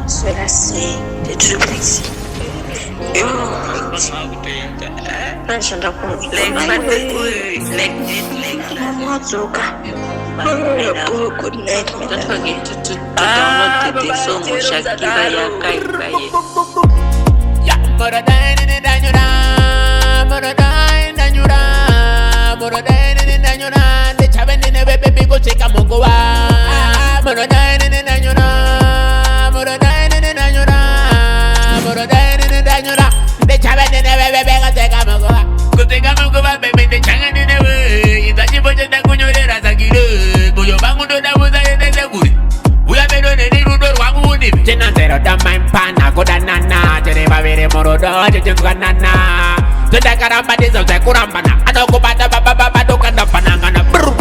Cela c'est des trucs sexy. Nashinda kumzuka good night Don't forget to download the song Shakira ya Kaibaye. Sudah karamba di selesai kurambana atau kubata baba dukan panangan bro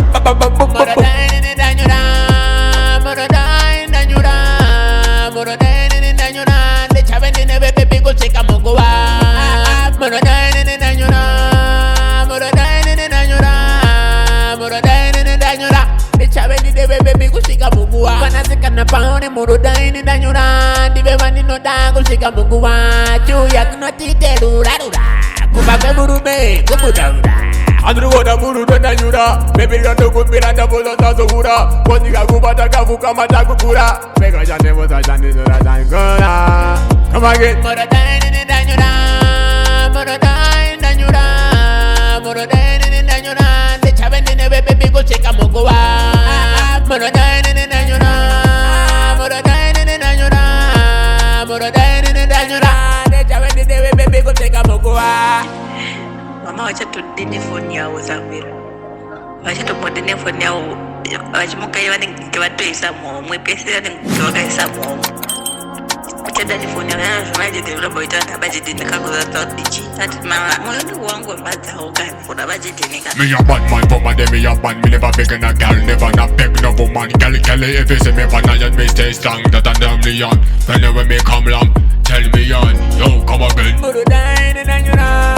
Andrugoda muru dona nyura Baby rondo kumbira ndabozo tazogura Koziga kubata kavuka matakukura Mega jane moza jane zora zangora Come again Moro daini danyura Moro daini danyura De chabe nene baby kuchika muguwa Moro daini danyura De chabe nene baby kuchika muguwa Mama wacha tudine phone yao Zamira. Wacha tupodine phone yao. Wacha mukayo ningewatu isamo. Mwepesi ningewaga isamo. Wacha dani phone yao na maji de robo itana budget nikakoza todichi. Ati mama moyo wangu mbaza hogani kuna budget nika. Me a bad man for my day, me a bad. Me never beg a girl, never not beg no woman. Girl, if you see me pan and me stay strong, that and them leon. Whenever me come along, tell me on, yo come again. Muru daini danyura